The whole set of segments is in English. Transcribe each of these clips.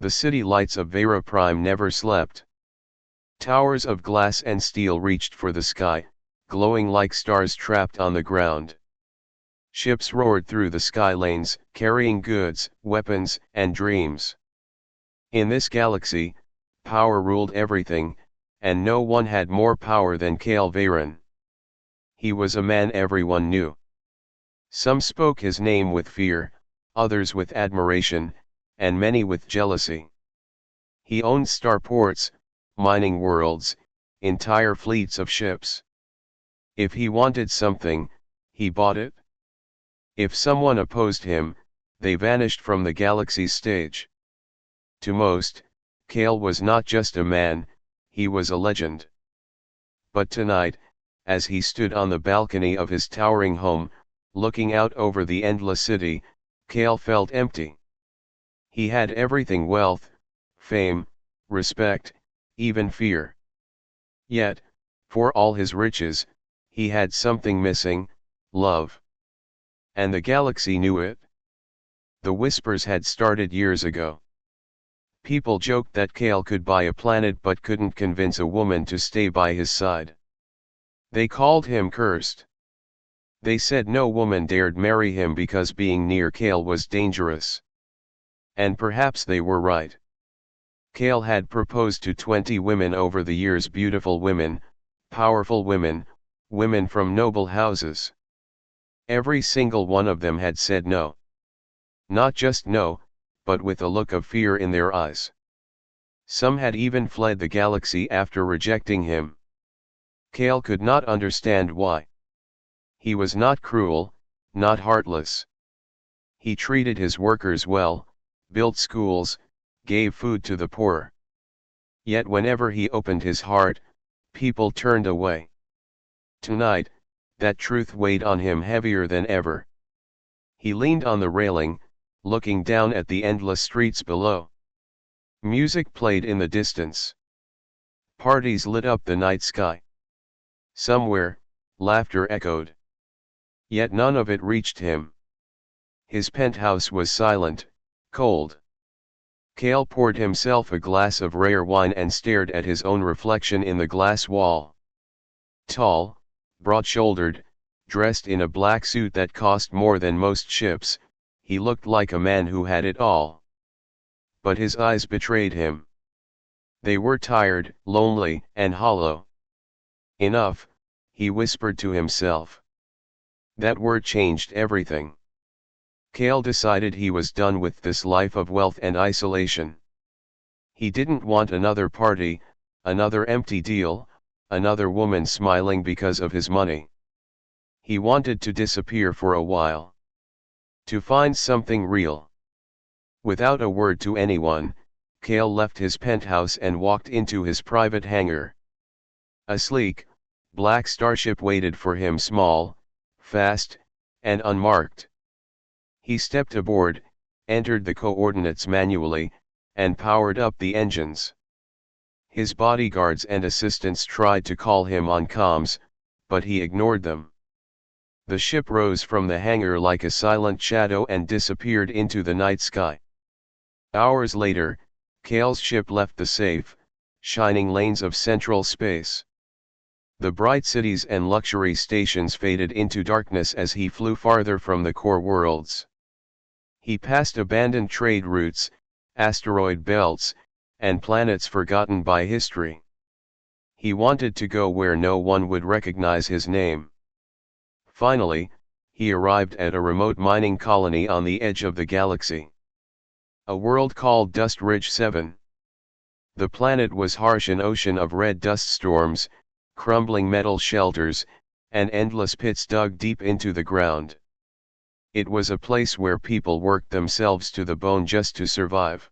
The city lights of Vera Prime never slept. Towers of glass and steel reached for the sky, glowing like stars trapped on the ground. Ships roared through the sky lanes, carrying goods, weapons, and dreams. In this galaxy, power ruled everything, and no one had more power than Kale Varen. He was a man everyone knew. Some spoke his name with fear, others with admiration, and many with jealousy. He owned starports, mining worlds, entire fleets of ships. If he wanted something, he bought it. If someone opposed him, they vanished from the galaxy's stage. To most, Kale was not just a man, he was a legend. But tonight, as he stood on the balcony of his towering home, looking out over the endless city, Kale felt empty. He had everything: wealth, fame, respect, even fear. Yet, for all his riches, he had something missing: love. And the galaxy knew it. The whispers had started years ago. People joked that Kale could buy a planet but couldn't convince a woman to stay by his side. They called him cursed. They said no woman dared marry him because being near Kale was dangerous. And perhaps they were right. Kale had proposed to 20 women over the years: beautiful women, powerful women, women from noble houses. Every single one of them had said no. Not just no, but with a look of fear in their eyes. Some had even fled the galaxy after rejecting him. Kale could not understand why. He was not cruel, not heartless. He treated his workers well, built schools, gave food to the poor. Yet whenever he opened his heart, people turned away. Tonight, that truth weighed on him heavier than ever. He leaned on the railing, looking down at the endless streets below. Music played in the distance. Parties lit up the night sky. Somewhere, laughter echoed. Yet none of it reached him. His penthouse was silent, cold. Kale poured himself a glass of rare wine and stared at his own reflection in the glass wall. Tall, broad-shouldered, dressed in a black suit that cost more than most ships, he looked like a man who had it all. But his eyes betrayed him. They were tired, lonely, and hollow. Enough, he whispered to himself. That word changed everything. Kale decided he was done with this life of wealth and isolation. He didn't want another party, another empty deal, another woman smiling because of his money. He wanted to disappear for a while. To find something real. Without a word to anyone, Kale left his penthouse and walked into his private hangar. A sleek, black starship waited for him, small, fast, and unmarked. He stepped aboard, entered the coordinates manually, and powered up the engines. His bodyguards and assistants tried to call him on comms, but he ignored them. The ship rose from the hangar like a silent shadow and disappeared into the night sky. Hours later, Kale's ship left the safe, shining lanes of central space. The bright cities and luxury stations faded into darkness as he flew farther from the core worlds. He passed abandoned trade routes, asteroid belts, and planets forgotten by history. He wanted to go where no one would recognize his name. Finally, he arrived at a remote mining colony on the edge of the galaxy. A world called Dust Ridge 7. The planet was harsh, an ocean of red dust storms, crumbling metal shelters, and endless pits dug deep into the ground. It was a place where people worked themselves to the bone just to survive.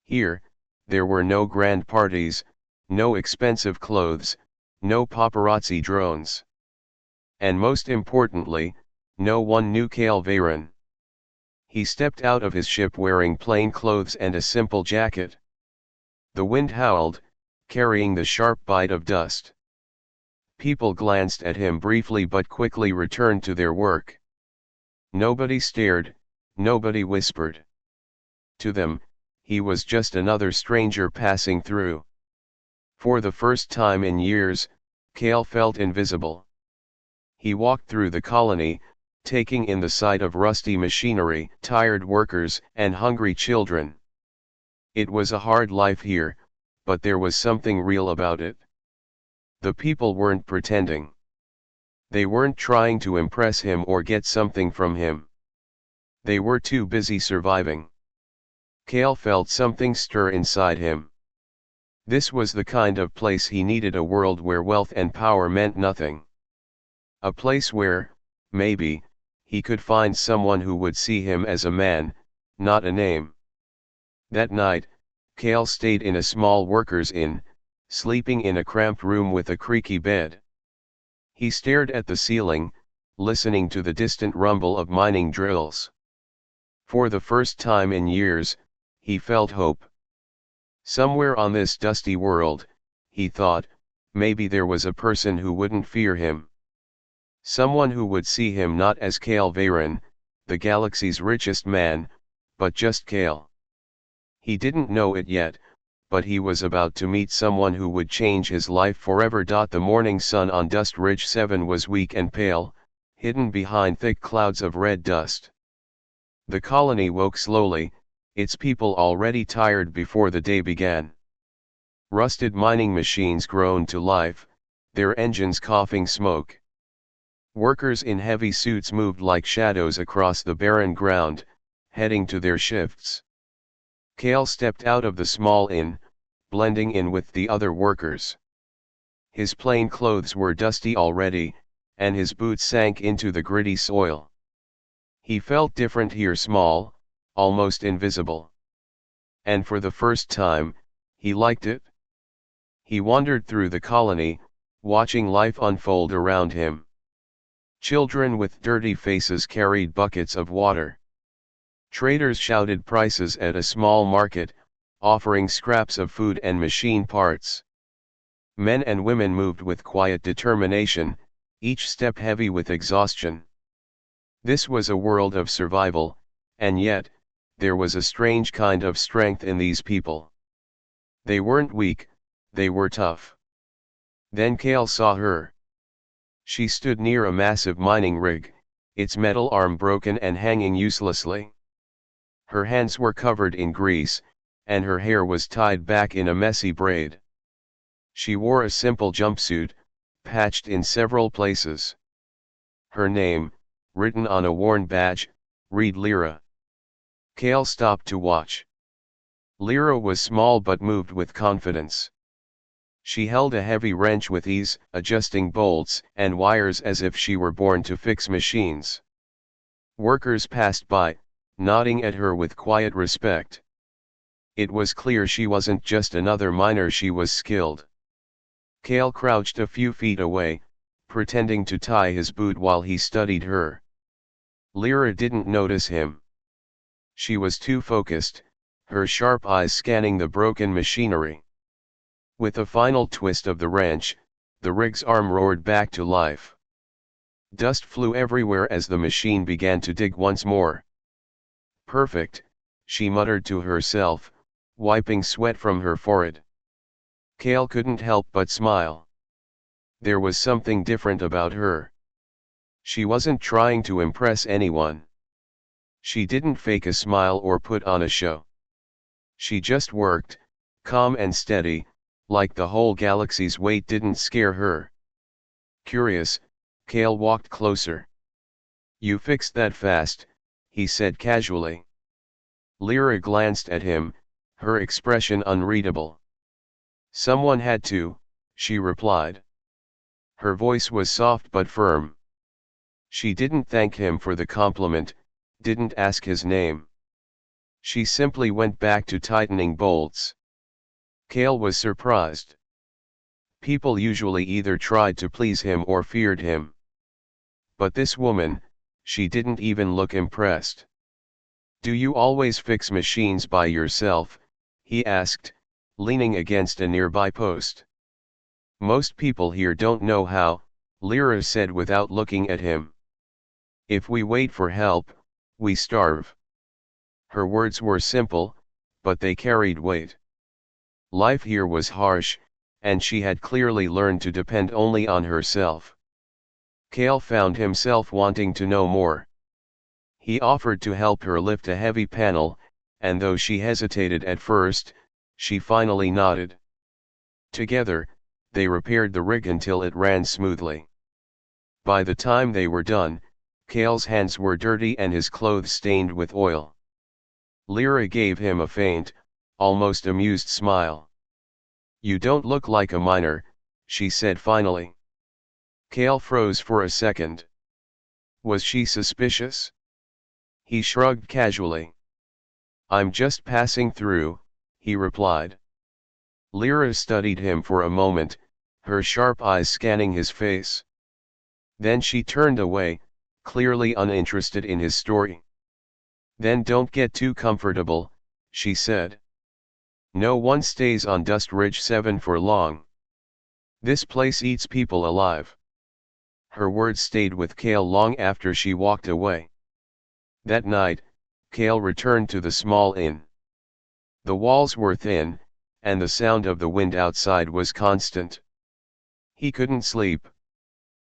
Here, there were no grand parties, no expensive clothes, no paparazzi drones. And most importantly, no one knew Kale Varen. He stepped out of his ship wearing plain clothes and a simple jacket. The wind howled, carrying the sharp bite of dust. People glanced at him briefly but quickly returned to their work. Nobody stared, nobody whispered. To them, he was just another stranger passing through. For the first time in years, Cale felt invisible. He walked through the colony, taking in the sight of rusty machinery, tired workers, and hungry children. It was a hard life here, but there was something real about it. The people weren't pretending. They weren't trying to impress him or get something from him. They were too busy surviving. Cale felt something stir inside him. This was the kind of place he needed, a world where wealth and power meant nothing. A place where, maybe, he could find someone who would see him as a man, not a name. That night, Cale stayed in a small workers' inn, sleeping in a cramped room with a creaky bed. He stared at the ceiling, listening to the distant rumble of mining drills. For the first time in years, he felt hope. Somewhere on this dusty world, he thought, maybe there was a person who wouldn't fear him. Someone who would see him not as Cale Veyron, the galaxy's richest man, but just Cale. He didn't know it yet, but he was about to meet someone who would change his life forever. The morning sun on Dust Ridge 7 was weak and pale, hidden behind thick clouds of red dust. The colony woke slowly, its people already tired before the day began. Rusted mining machines groaned to life, their engines coughing smoke. Workers in heavy suits moved like shadows across the barren ground, heading to their shifts. Cale stepped out of the small inn, blending in with the other workers. His plain clothes were dusty already, and his boots sank into the gritty soil. He felt different here, small, almost invisible. And for the first time, he liked it. He wandered through the colony, watching life unfold around him. Children with dirty faces carried buckets of water. Traders shouted prices at a small market, offering scraps of food and machine parts. Men and women moved with quiet determination, each step heavy with exhaustion. This was a world of survival, and yet, there was a strange kind of strength in these people. They weren't weak, they were tough. Then Cale saw her. She stood near a massive mining rig, its metal arm broken and hanging uselessly. Her hands were covered in grease, and her hair was tied back in a messy braid. She wore a simple jumpsuit, patched in several places. Her name, written on a worn badge, read Lyra. Cale stopped to watch. Lyra was small but moved with confidence. She held a heavy wrench with ease, adjusting bolts and wires as if she were born to fix machines. Workers passed by, nodding at her with quiet respect. It was clear she wasn't just another miner, she was skilled. Cale crouched a few feet away, pretending to tie his boot while he studied her. Lyra didn't notice him. She was too focused, her sharp eyes scanning the broken machinery. With a final twist of the wrench, the rig's arm roared back to life. Dust flew everywhere as the machine began to dig once more. Perfect, she muttered to herself, wiping sweat from her forehead. Cale couldn't help but smile. There was something different about her. She wasn't trying to impress anyone. She didn't fake a smile or put on a show. She just worked, calm and steady, like the whole galaxy's weight didn't scare her. Curious, Cale walked closer. "You fixed that fast," he said casually. Lyra glanced at him, her expression unreadable. "Someone had to," she replied. Her voice was soft but firm. She didn't thank him for the compliment, didn't ask his name. She simply went back to tightening bolts. Cale was surprised. People usually either tried to please him or feared him. But this woman, she didn't even look impressed. "Do you always fix machines by yourself?" he asked, leaning against a nearby post. "Most people here don't know how," Lyra said without looking at him. "If we wait for help, we starve." Her words were simple, but they carried weight. Life here was harsh, and she had clearly learned to depend only on herself. Cale found himself wanting to know more. He offered to help her lift a heavy panel, and though she hesitated at first, she finally nodded. Together, they repaired the rig until it ran smoothly. By the time they were done, Cale's hands were dirty and his clothes stained with oil. Lyra gave him a faint, almost amused smile. "You don't look like a miner," she said finally. Cale froze for a second. Was she suspicious? He shrugged casually. "I'm just passing through," he replied. Lyra studied him for a moment, her sharp eyes scanning his face. Then she turned away, clearly uninterested in his story. "Then don't get too comfortable," she said. "No one stays on Dust Ridge 7 for long. This place eats people alive." Her words stayed with Cale long after she walked away. That night, Cale returned to the small inn. The walls were thin, and the sound of the wind outside was constant. He couldn't sleep.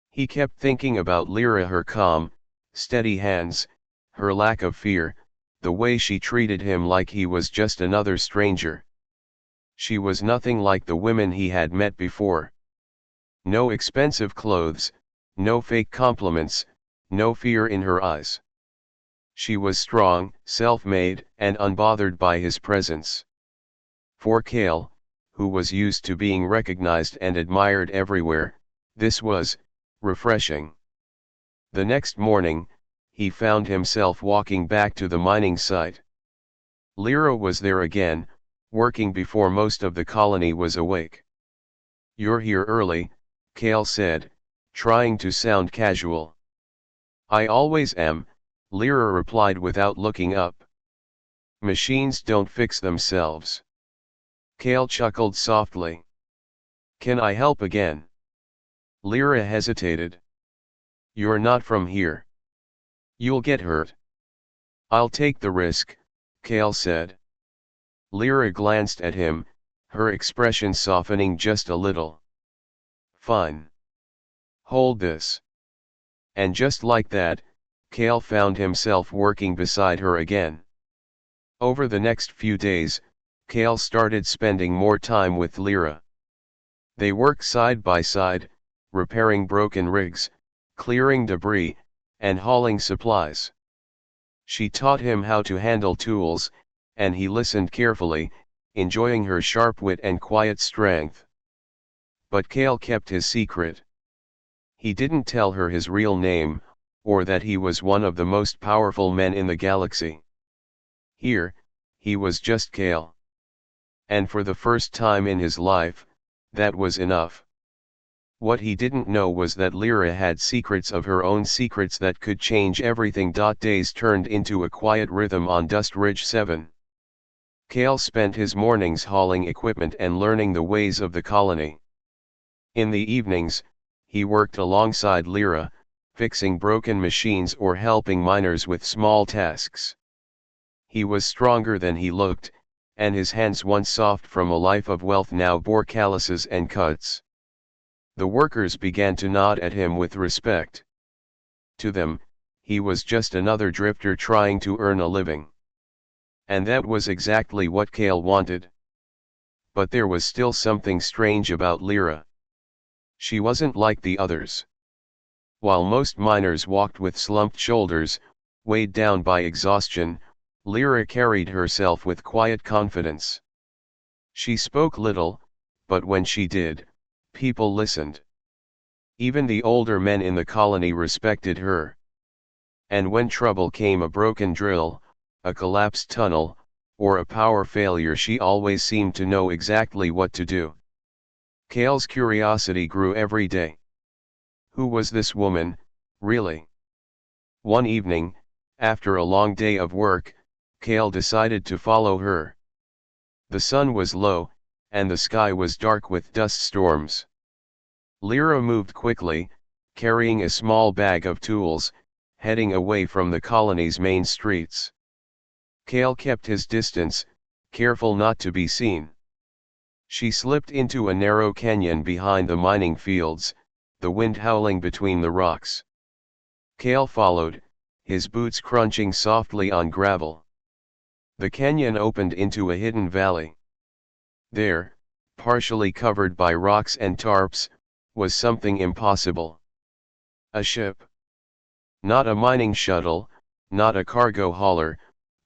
He kept thinking about Lyra, her calm, steady hands, her lack of fear, the way she treated him like he was just another stranger. She was nothing like the women he had met before. No expensive clothes, no fake compliments, no fear in her eyes. She was strong, self-made, and unbothered by his presence. For Cale, who was used to being recognized and admired everywhere, this was refreshing. The next morning, he found himself walking back to the mining site. Lyra was there again, working before most of the colony was awake. "You're here early," Cale said, trying to sound casual. "I always am," Lyra replied without looking up. "Machines don't fix themselves." Cale chuckled softly. "Can I help again?" Lyra hesitated. "You're not from here. You'll get hurt." "I'll take the risk," Cale said. Lyra glanced at him, her expression softening just a little. "Fine. Hold this." And just like that, Cale found himself working beside her again. Over the next few days, Cale started spending more time with Lyra. They worked side by side, repairing broken rigs, clearing debris, and hauling supplies. She taught him how to handle tools, and he listened carefully, enjoying her sharp wit and quiet strength. But Cale kept his secret. He didn't tell her his real name, or that he was one of the most powerful men in the galaxy. Here, he was just Cale. And for the first time in his life, that was enough. What he didn't know was that Lyra had secrets of her own, secrets that could change everything. Days turned into a quiet rhythm on Dust Ridge 7. Cale spent his mornings hauling equipment and learning the ways of the colony. In the evenings, he worked alongside Lyra, fixing broken machines or helping miners with small tasks. He was stronger than he looked, and his hands, once soft from a life of wealth, now bore calluses and cuts. The workers began to nod at him with respect. To them, he was just another drifter trying to earn a living. And that was exactly what Cale wanted. But there was still something strange about Lyra. She wasn't like the others. While most miners walked with slumped shoulders, weighed down by exhaustion, Lyra carried herself with quiet confidence. She spoke little, but when she did, people listened. Even the older men in the colony respected her. And when trouble came, a broken drill, a collapsed tunnel, or a power failure, she always seemed to know exactly what to do. Cale's curiosity grew every day. Who was this woman, really? One evening, after a long day of work, Cale decided to follow her. The sun was low, and the sky was dark with dust storms. Lyra moved quickly, carrying a small bag of tools, heading away from the colony's main streets. Cale kept his distance, careful not to be seen. She slipped into a narrow canyon behind the mining fields, the wind howling between the rocks. Cale followed, his boots crunching softly on gravel. The canyon opened into a hidden valley. There, partially covered by rocks and tarps, was something impossible. A ship. Not a mining shuttle, not a cargo hauler,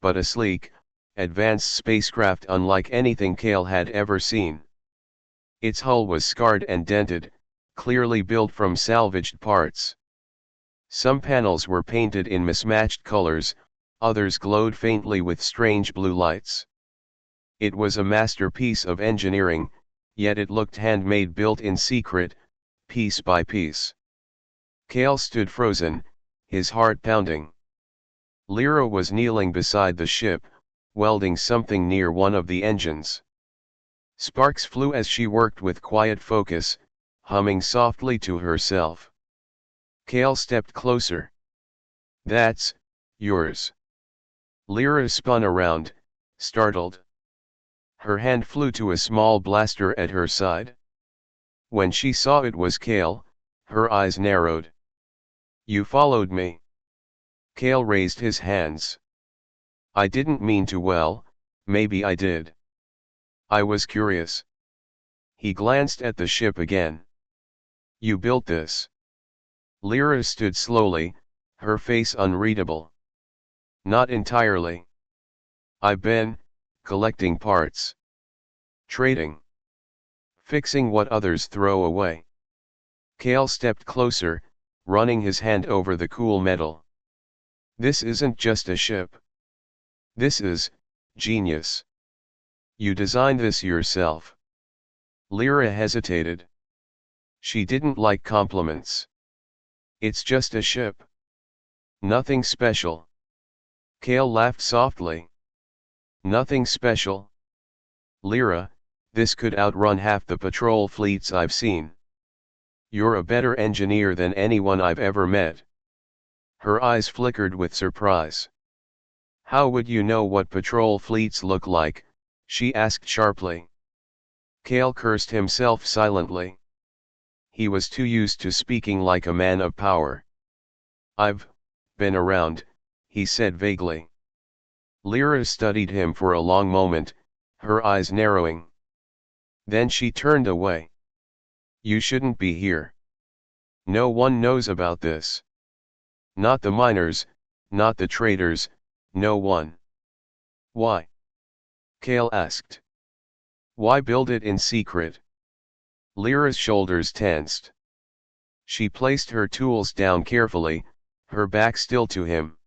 but a sleek, advanced spacecraft unlike anything Cale had ever seen. Its hull was scarred and dented, clearly built from salvaged parts. Some panels were painted in mismatched colors, others glowed faintly with strange blue lights. It was a masterpiece of engineering, yet it looked handmade, built in secret, piece by piece. Cale stood frozen, his heart pounding. Lyra was kneeling beside the ship, welding something near one of the engines. Sparks flew as she worked with quiet focus, humming softly to herself. Cale stepped closer. "That's yours." Lyra spun around, startled. Her hand flew to a small blaster at her side. When she saw it was Cale, her eyes narrowed. "You followed me." Cale raised his hands. "I didn't mean to. Well, maybe I did. I was curious." He glanced at the ship again. "You built this?" Lyra stood slowly, her face unreadable. "Not entirely. I've been collecting parts. Trading. Fixing what others throw away." Cale stepped closer, running his hand over the cool metal. "This isn't just a ship. This is genius. You designed this yourself." Lyra hesitated. She didn't like compliments. "It's just a ship. Nothing special." Cale laughed softly. "Nothing special? Lyra, this could outrun half the patrol fleets I've seen. You're a better engineer than anyone I've ever met." Her eyes flickered with surprise. "How would you know what patrol fleets look like?" she asked sharply. Cale cursed himself silently. He was too used to speaking like a man of power. "I've been around," he said vaguely. Lyra studied him for a long moment, her eyes narrowing. Then she turned away. "You shouldn't be here. No one knows about this. Not the miners, not the traders, no one." "Why?" Cale asked. "Why build it in secret?" Lyra's shoulders tensed. She placed her tools down carefully, her back still to him.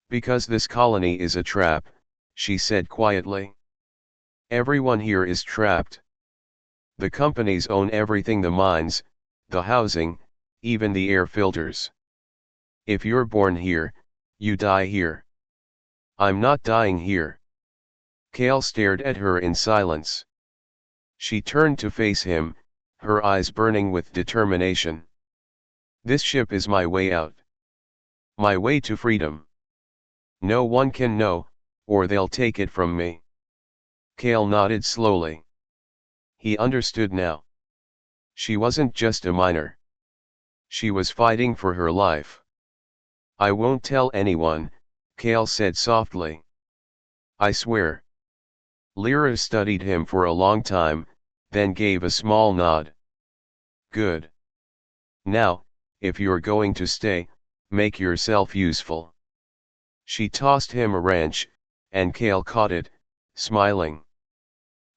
"Because this colony is a trap," she said quietly. "Everyone here is trapped. The companies own everything: the mines, the housing, even the air filters. If you're born here, you die here. I'm not dying here." Cale stared at her in silence. She turned to face him, her eyes burning with determination. "This ship is my way out. My way to freedom. No one can know, or they'll take it from me." Cale nodded slowly. He understood now. She wasn't just a miner. She was fighting for her life. "I won't tell anyone," Cale said softly. "I swear." Lyra studied him for a long time, then gave a small nod. "Good. Now, if you're going to stay, make yourself useful." She tossed him a wrench, and Cale caught it, smiling.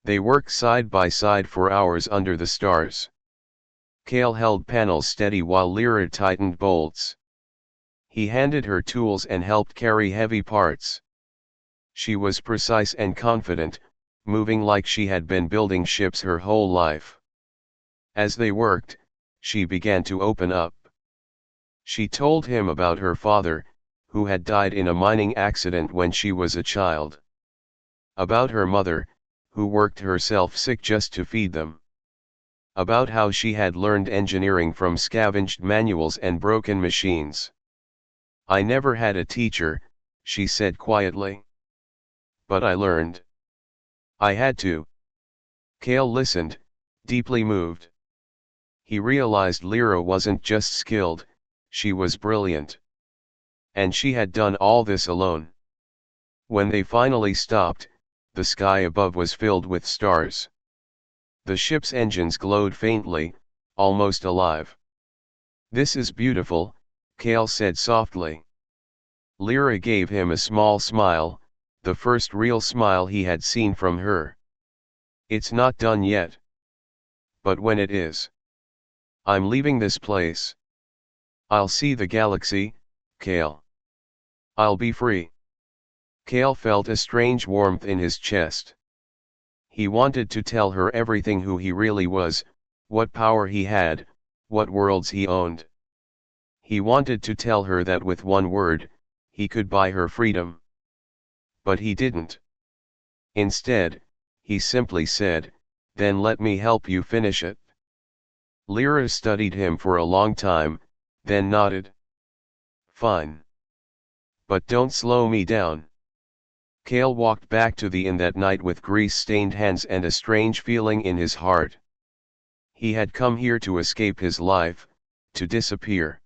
They worked side by side for hours under the stars. Cale held panels steady while Lyra tightened bolts. He handed her tools and helped carry heavy parts. She was precise and confident, moving like she had been building ships her whole life. As they worked, she began to open up. She told him about her father, who had died in a mining accident when she was a child. About her mother, who worked herself sick just to feed them. About how she had learned engineering from scavenged manuals and broken machines. "I never had a teacher," she said quietly. "But I learned. I had to. Kale listened, deeply moved. He realized Lyra wasn't just skilled, she was brilliant. And she had done all this alone. When they finally stopped, the sky above was filled with stars. The ship's engines glowed faintly, almost alive. "This is beautiful," Kale said softly. Lyra gave him a small smile, the first real smile he had seen from her. "It's not done yet. But when it is, I'm leaving this place. I'll see the galaxy, Kale. I'll be free." Kale felt a strange warmth in his chest. He wanted to tell her everything, who he really was, what power he had, what worlds he owned. He wanted to tell her that with one word, he could buy her freedom. But he didn't. Instead, he simply said, "Then let me help you finish it." Lyra studied him for a long time, then nodded. "Fine. But don't slow me down." Kale walked back to the inn that night with grease-stained hands and a strange feeling in his heart. He had come here to escape his life, to disappear.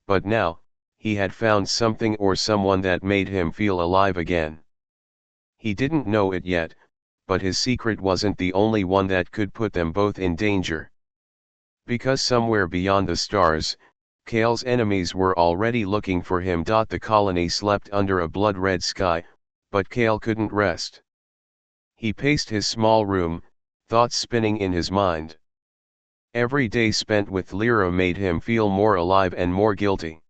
But now, he had found something or someone that made him feel alive again. He didn't know it yet, but his secret wasn't the only one that could put them both in danger. Because somewhere beyond the stars, Kale's enemies were already looking for him. The colony slept under a blood-red sky, but Kale couldn't rest. He paced his small room, thoughts spinning in his mind. Every day spent with Lyra made him feel more alive and more guilty.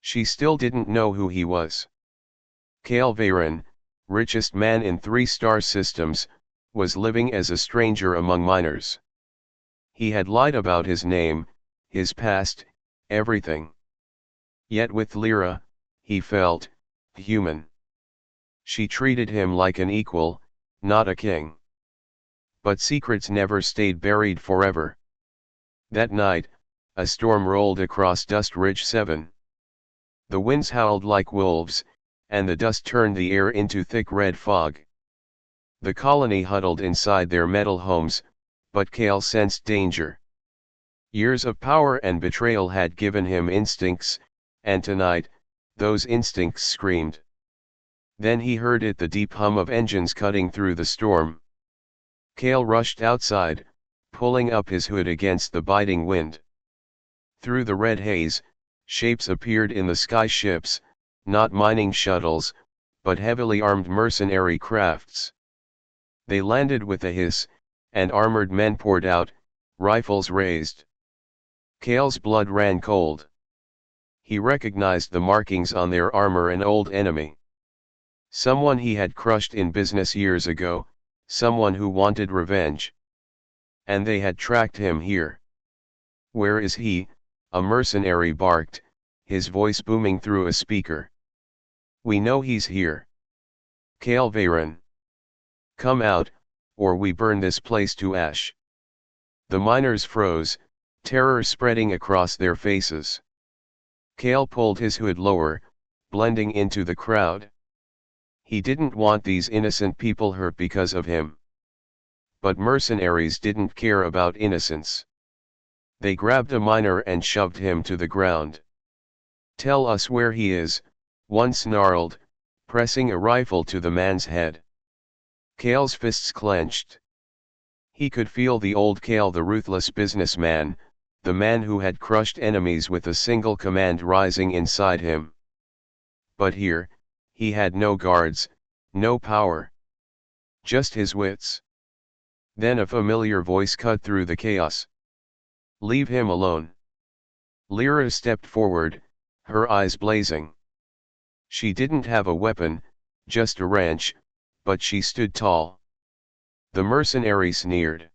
She still didn't know who he was. Kale Varen, richest man in 3-star systems, was living as a stranger among miners. He had lied about his name, his past, everything. Yet with Lyra, he felt human. She treated him like an equal, not a king. But secrets never stayed buried forever. That night, a storm rolled across Dust Ridge 7. The winds howled like wolves, and the dust turned the air into thick red fog. The colony huddled inside their metal homes, but Kale sensed danger. Years of power and betrayal had given him instincts, and tonight, those instincts screamed. Then he heard it, the deep hum of engines cutting through the storm. Kale rushed outside, pulling up his hood against the biting wind. Through the red haze, shapes appeared in the sky, ships, not mining shuttles, but heavily armed mercenary crafts. They landed with a hiss, and armored men poured out, rifles raised. Kale's blood ran cold. He recognized the markings on their armor, an old enemy. Someone he had crushed in business years ago, someone who wanted revenge. And they had tracked him here. "Where is he?" a mercenary barked, his voice booming through a speaker. "We know he's here. Kale Varen. Come out, or we burn this place to ash." The miners froze, terror spreading across their faces. Kale pulled his hood lower, blending into the crowd. He didn't want these innocent people hurt because of him. But mercenaries didn't care about innocence. They grabbed a miner and shoved him to the ground. "Tell us where he is," one snarled, pressing a rifle to the man's head. Kale's fists clenched. He could feel the old Kale, the ruthless businessman, the man who had crushed enemies with a single command, rising inside him. But here, he had no guards, no power. Just his wits. Then a familiar voice cut through the chaos. "Leave him alone." Lyra stepped forward, her eyes blazing. She didn't have a weapon, just a wrench, but she stood tall. The mercenary sneered.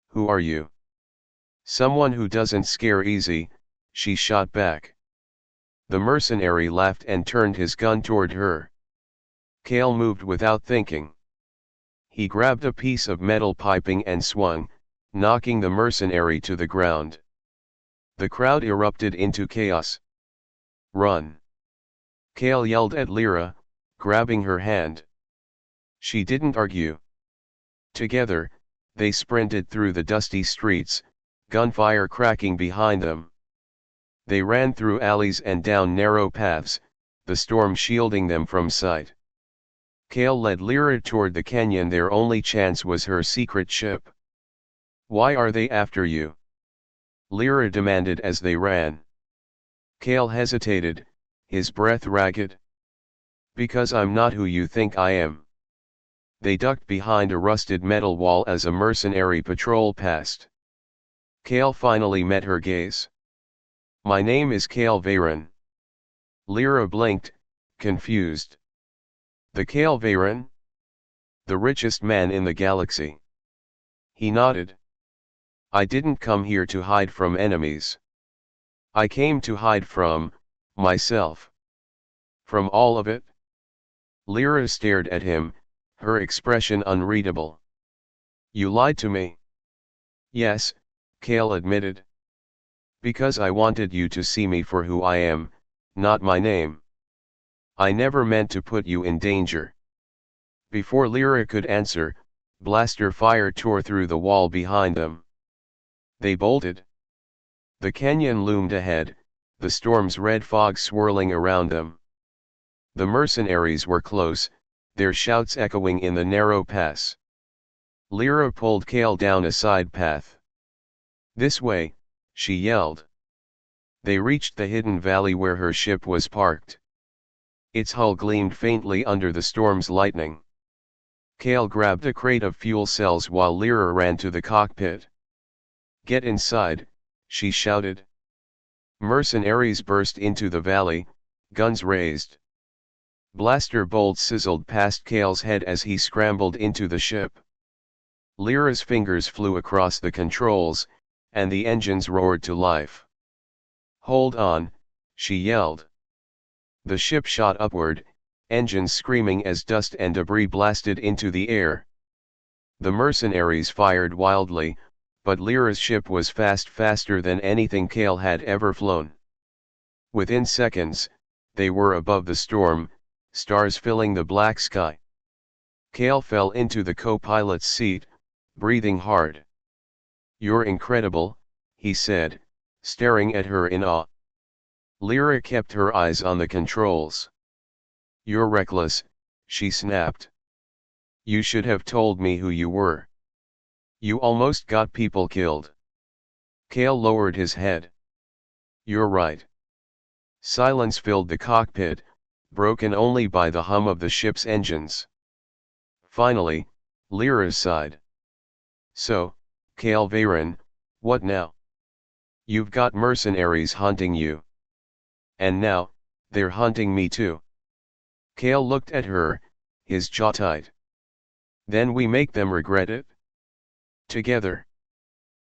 "Who are you?" "Someone who doesn't scare easy," she shot back. The mercenary laughed and turned his gun toward her. Kale moved without thinking. He grabbed a piece of metal piping and swung, knocking the mercenary to the ground. The crowd erupted into chaos. "Run!" Kale yelled at Lyra, grabbing her hand. She didn't argue. Together, they sprinted through the dusty streets, gunfire cracking behind them. They ran through alleys and down narrow paths, the storm shielding them from sight. Kale led Lyra toward the canyon. Their only chance was her secret ship. "Why are they after you?" Lyra demanded as they ran. Kale hesitated, his breath ragged. "Because I'm not who you think I am." They ducked behind a rusted metal wall as a mercenary patrol passed. Kale finally met her gaze. "My name is Kale Varen." Lyra blinked, confused. "The Kale Varen? The richest man in the galaxy." He nodded. "I didn't come here to hide from enemies. I came to hide from myself." "From all of it?" Lyra stared at him, her expression unreadable. "You lied to me." "Yes," Kale admitted. "Because I wanted you to see me for who I am, not my name. I never meant to put you in danger." Before Lyra could answer, blaster fire tore through the wall behind them. They bolted. The canyon loomed ahead, the storm's red fog swirling around them. The mercenaries were close, their shouts echoing in the narrow pass. Lyra pulled Kale down a side path. "This way," she yelled. They reached the hidden valley where her ship was parked. Its hull gleamed faintly under the storm's lightning. Kale grabbed a crate of fuel cells while Lyra ran to the cockpit. "Get inside," she shouted. Mercenaries burst into the valley, guns raised. Blaster bolts sizzled past Kale's head as he scrambled into the ship. Lyra's fingers flew across the controls, and the engines roared to life. "Hold on," she yelled. The ship shot upward, engines screaming as dust and debris blasted into the air. The mercenaries fired wildly, but Lyra's ship was faster than anything Kale had ever flown. Within seconds, they were above the storm, stars filling the black sky. Kale fell into the co-pilot's seat, breathing hard. "You're incredible," he said, staring at her in awe. Lyra kept her eyes on the controls. "You're reckless," she snapped. "You should have told me who you were. You almost got people killed." Kale lowered his head. "You're right." Silence filled the cockpit, broken only by the hum of the ship's engines. Finally, Lyra sighed. "So, Kale Varen, what now? You've got mercenaries hunting you. And now, they're hunting me too." Kale looked at her, his jaw tight. "Then we make them regret it? Together."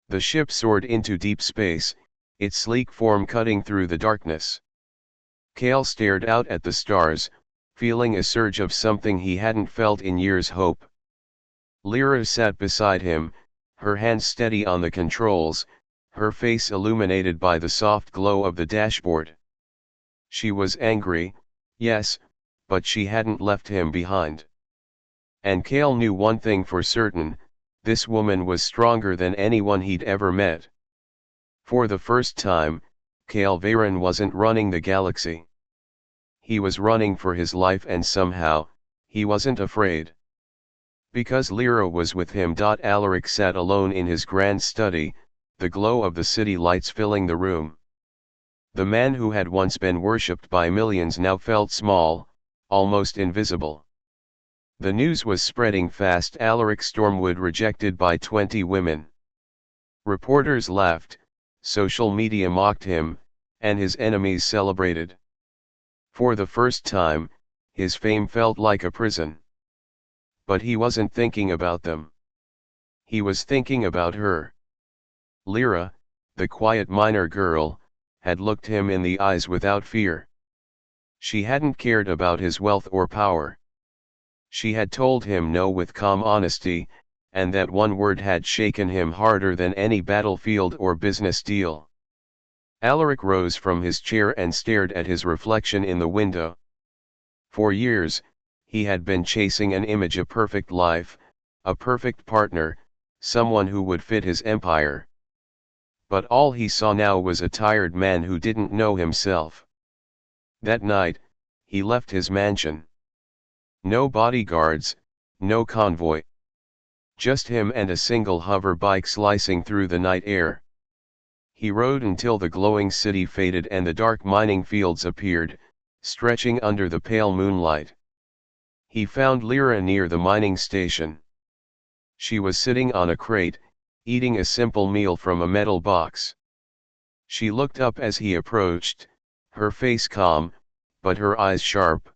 The ship soared into deep space, its sleek form cutting through the darkness. Kale stared out at the stars, feeling a surge of something he hadn't felt in years: hope. Lyra sat beside him, her hands steady on the controls, her face illuminated by the soft glow of the dashboard. She was angry, yes, but she hadn't left him behind. And Kale knew one thing for certain: this woman was stronger than anyone he'd ever met. For the first time, Kale Varen wasn't running the galaxy. He was running for his life, and somehow, he wasn't afraid. Because Lyra was with him. Alaric sat alone in his grand study, the glow of the city lights filling the room. The man who had once been worshipped by millions now felt small, almost invisible. The news was spreading fast: Alaric Stormwood rejected by 20 women. Reporters laughed, social media mocked him, and his enemies celebrated. For the first time, his fame felt like a prison. But he wasn't thinking about them. He was thinking about her. Lyra, the quiet miner girl, had looked him in the eyes without fear. She hadn't cared about his wealth or power. She had told him no with calm honesty, and that one word had shaken him harder than any battlefield or business deal. Alaric rose from his chair and stared at his reflection in the window. For years, he had been chasing an image, a perfect life, a perfect partner, someone who would fit his empire. But all he saw now was a tired man who didn't know himself. That night, he left his mansion. No bodyguards, no convoy. Just him and a single hover bike slicing through the night air. He rode until the glowing city faded and the dark mining fields appeared, stretching under the pale moonlight. He found Lyra near the mining station. She was sitting on a crate, eating a simple meal from a metal box. She looked up as he approached, her face calm, but her eyes sharp.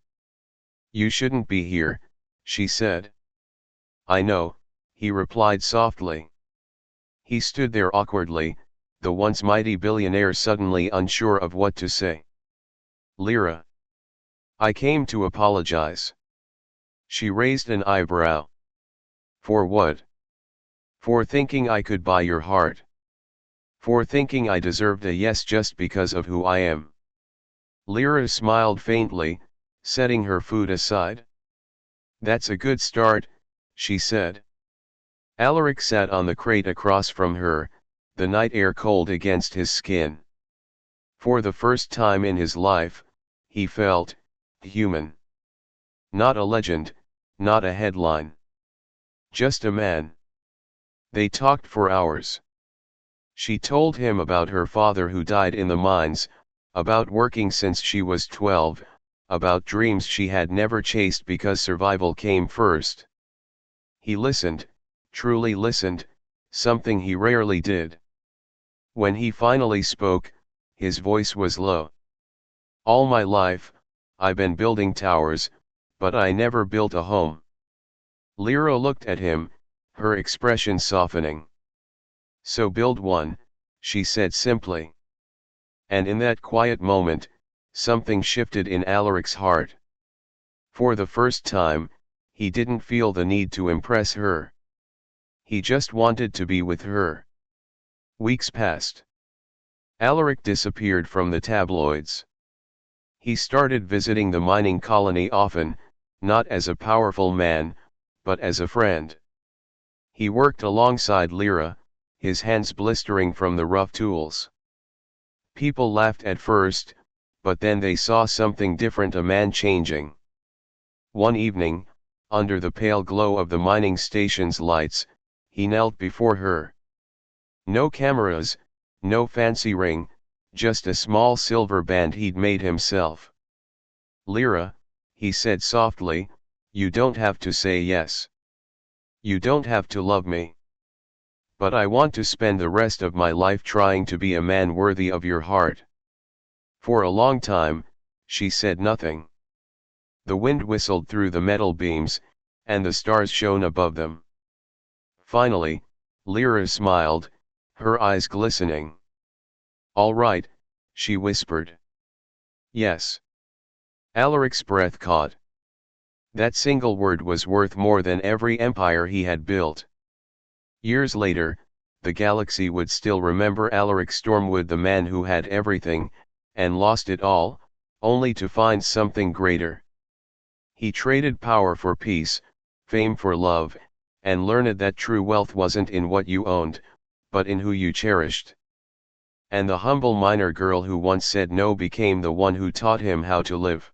"You shouldn't be here," she said. "I know," he replied softly. He stood there awkwardly, the once mighty billionaire suddenly unsure of what to say. "Lyra. I came to apologize." She raised an eyebrow. "For what?" "For thinking I could buy your heart. For thinking I deserved a yes just because of who I am." Lyra smiled faintly, setting her food aside. "That's a good start," she said. Alaric sat on the crate across from her, the night air cold against his skin. For the first time in his life, he felt human. Not a legend, not a headline. Just a man. They talked for hours. She told him about her father who died in the mines, about working since she was 12, about dreams she had never chased because survival came first. He listened, truly listened, something he rarely did. When he finally spoke, his voice was low. "All my life, I've been building towers, but I never built a home." Lyra looked at him, her expression softening. "So build one," she said simply. And in that quiet moment, something shifted in Alaric's heart. For the first time, he didn't feel the need to impress her. He just wanted to be with her. Weeks passed. Alaric disappeared from the tabloids. He started visiting the mining colony often, not as a powerful man, but as a friend. He worked alongside Lyra, his hands blistering from the rough tools. People laughed at first, but then they saw something different, a man changing. One evening, under the pale glow of the mining station's lights, he knelt before her. No cameras, no fancy ring, just a small silver band he'd made himself. "Lyra," he said softly, "you don't have to say yes. You don't have to love me. But I want to spend the rest of my life trying to be a man worthy of your heart." For a long time, she said nothing. The wind whistled through the metal beams, and the stars shone above them. Finally, Lyra smiled, her eyes glistening. "All right," she whispered. "Yes." Alaric's breath caught. That single word was worth more than every empire he had built. Years later, the galaxy would still remember Alaric Stormwood, the man who had everything, and lost it all, only to find something greater. He traded power for peace, fame for love, and learned that true wealth wasn't in what you owned, but in who you cherished. And the humble miner girl who once said no became the one who taught him how to live.